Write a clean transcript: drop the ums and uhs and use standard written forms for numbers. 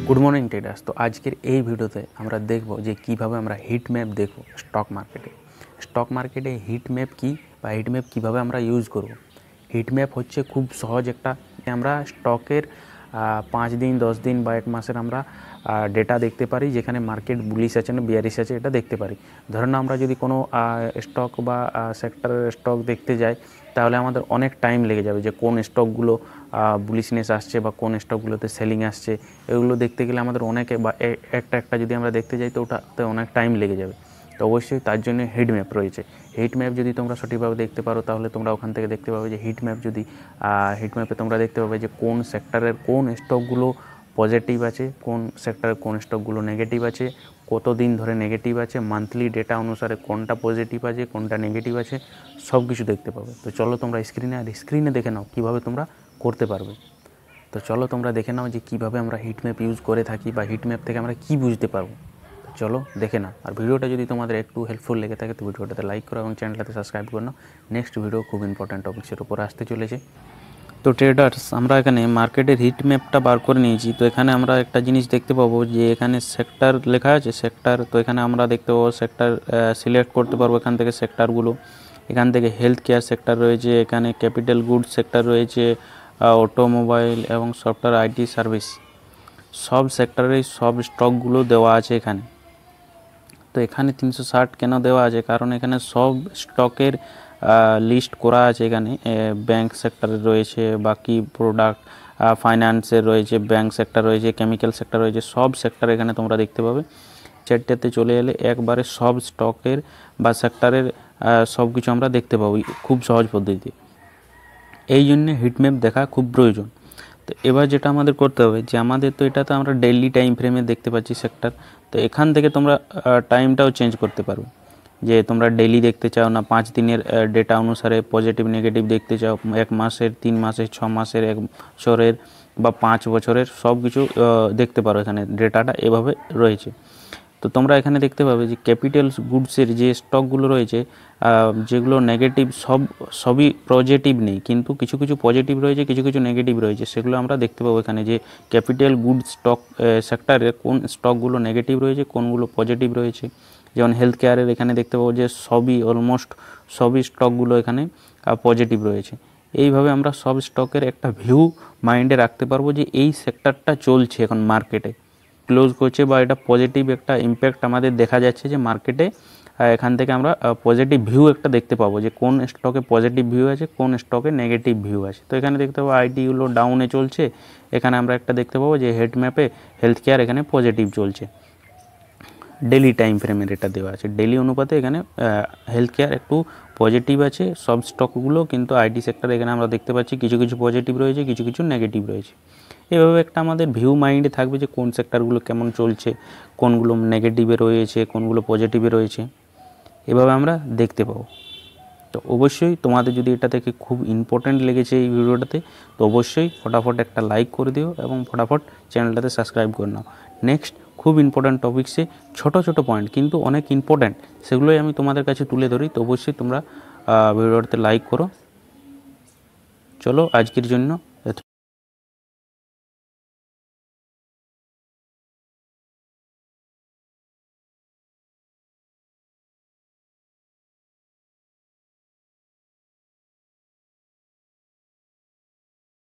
Good morning traders. তো আজকের এই ভিডিওতে আমরা দেখব যে কিভাবে আমরা হিট ম্যাপ দেখব স্টক মার্কেটে হিট ম্যাপ কী বা হিট ম্যাপ কীভাবে আমরা ইউজ করব। হিট ম্যাপ হচ্ছে খুব সহজ একটা, আমরা স্টকের 5 দিন 10 দিন বা 1 মাসের আমরা ডেটা দেখতে পারি, যেখানে মার্কেট বুলিশ আছে না বিয়ারিশ আছে এটা দেখতে পারি। ধরুন আমরা যদি কোনো স্টক বা সেক্টরের স্টক দেখতে যাই, তাহলে আমাদের অনেক টাইম লেগে যাবে যে কোন স্টকগুলো বুলিশনেস আসছে বা কোন স্টকগুলোতে সেলিং আসছে। এগুলো দেখতে গেলে আমাদের অনেকে বা একটা যদি আমরা দেখতে যাই তো ওটাতে অনেক টাইম লেগে যাবে। তো অবশ্যই তার জন্য হিট ম্যাপ রয়েছে। হিট ম্যাপ যদি তোমরা সঠিকভাবে দেখতে পারো, তাহলে তোমরা ওখান থেকে দেখতে পাবে যে হিট ম্যাপে তোমরা দেখতে পাবে যে কোন সেক্টরের কোন স্টকগুলো পজিটিভ আছে, কোন সেক্টরের কোন স্টকগুলো নেগেটিভ আছে, কত দিন ধরে নেগেটিভ আছে, মান্থলি ডেটা অনুসারে কোনটা পজিটিভ আছে কোনটা নেগেটিভ আছে, সব কিছু দেখতে পাবে। তো চলো তোমরা স্ক্রিনে দেখে নাও কীভাবে তোমরা করতে পারবে। তো চলো তোমরা দেখে নাও যে কীভাবে আমরা হিট ম্যাপ ইউজ করে থাকি বা হিট ম্যাপ থেকে আমরা কী বুঝতে পারবো। চলো দেখে নাও। আর ভিডিওটা যদি তোমাদের একটু হেল্পফুল লেগে থাকে তো ভিডিওটাতে লাইক করো এবং চ্যানেলটাতে সাবস্ক্রাইব করে নাও। নেক্সট ভিডিও খুব ইম্পর্ট্যান্ট টপিক্সের উপর আসতে চলেছে। তো ট্রেডার্স, আমরা এখানে মার্কেটের হিট ম্যাপটা বার করে নিয়েছি। তো এখানে আমরা একটা জিনিস দেখতে পাবো যে এখানে সেক্টর লেখা আছে, সেক্টর। তো এখানে আমরা দেখতে পাবো সেক্টর সিলেক্ট করতে পারবো এখান থেকে সেক্টরগুলো। এখান থেকে হেলথ কেয়ার সেক্টর রয়েছে, এখানে ক্যাপিটাল গুডস সেক্টর রয়েছে, অটোমোবাইল এবং সফটওয়্যার আইটি সার্ভিস, সব সেক্টরের সব স্টকগুলো দেওয়া আছে এখানে। তো এখানে 360 কেন দেওয়া আছে, কারণ এখানে সব স্টকের লিস্ট করা আছে। এখানে ব্যাংক সেক্টরে রয়েছে, বাকি প্রোডাক্ট ফাইন্যান্সের রয়েছে, ব্যাংক সেক্টর রয়েছে, কেমিক্যাল সেক্টর রয়েছে, সব সেক্টর এখানে তোমরা দেখতে পাবে। চারটাতে চলে এলে একবারে সব স্টকের বা সেক্টরের সব কিছু আমরা দেখতে পাবো খুব সহজ পদ্ধতিতে। এই জন্য হিটম্যাপ দেখা খুব প্রয়োজন। তো এবার যেটা আমাদের করতে হবে যে আমাদের তো এটাতে আমরা ডেইলি টাইম ফ্রেমে দেখতে পাচ্ছি সেক্টর। তো এখান থেকে তোমরা টাইমটাও চেঞ্জ করতে পারো, যে তোমরা ডেইলি দেখতে চাও না 5 দিনের ডেটা অনুসারে পজিটিভ নেগেটিভ দেখতে চাও, 1 মাসের, 3 মাসের, 6 মাসের, 1 বছরের বা 5 বছরের, সব কিছু দেখতে পারো। এখানে ডেটাটা এভাবে রয়েছে। তো তোমরা এখানে দেখতে পাবে যে ক্যাপিটাল গুডসের যে স্টকগুলো রয়েছে, যেগুলো নেগেটিভ, সবই পজিটিভ নেই, কিন্তু কিছু কিছু পজিটিভ রয়েছে, কিছু কিছু নেগেটিভ রয়েছে, সেগুলো আমরা দেখতে পাবো এখানে যে ক্যাপিটাল গুডস স্টক সেক্টরে কোন স্টকগুলো নেগেটিভ রয়েছে, কোনগুলো পজিটিভ রয়েছে। যেমন হেলথ কেয়ারের এখানে দেখতে পাবো যে অলমোস্ট সবই স্টকগুলো এখানে পজিটিভ রয়েছে। এইভাবে আমরা সব স্টকের একটা ভিউ মাইন্ডে রাখতে পারবো যে এই সেক্টরটা চলছে এখন মার্কেটে, ক্লোজ করছে বা এটা পজিটিভ একটা ইম্প্যাক্ট আমাদের দেখা যাচ্ছে যে মার্কেটে। এখান থেকে আমরা পজিটিভ ভিউ একটা দেখতে পাবো যে কোন স্টকে পজিটিভ ভিউ আছে, কোন স্টকে নেগেটিভ ভিউ আছে। তো এখানে দেখতে পাবো আইটিগুলো ডাউনে চলছে, এখানে আমরা একটা দেখতে পাবো যে হেড ম্যাপে হেলথ কেয়ার এখানে পজিটিভ চলছে। ডেলি টাইম ফ্রেমের এটা দেওয়া আছে, ডেলি অনুপাতে এখানে হেলথ কেয়ার একটু পজিটিভ আছে সব স্টকগুলো, কিন্তু আইটি সেক্টরে এখানে আমরা দেখতে পাচ্ছি কিছু কিছু পজিটিভ রয়েছে, কিছু কিছু নেগেটিভ রয়েছে। এভাবে একটা আমাদের ভিউ মাইন্ডে থাকবে যে কোন সেক্টরগুলো কেমন চলছে, কোনগুলো নেগেটিভে রয়েছে, কোনগুলো পজিটিভে রয়েছে, এভাবে আমরা দেখতে পাবো। তো অবশ্যই তোমাদের যদি এটা থেকে খুব ইম্পর্ট্যান্ট লেগেছে এই ভিডিওটাতে, তো অবশ্যই ফটাফট একটা লাইক করে দিও এবং ফটাফট চ্যানেলটাতে সাবস্ক্রাইব করে নাও। নেক্সট খুব ইম্পর্ট্যান্ট টপিক্সে ছোট ছোট পয়েন্ট কিন্তু অনেক ইম্পর্ট্যান্ট, সেগুলোই আমি তোমাদের কাছে তুলে ধরি। তো অবশ্যই তোমরা ভিডিওটাতে লাইক করো। চলো আজকের জন্য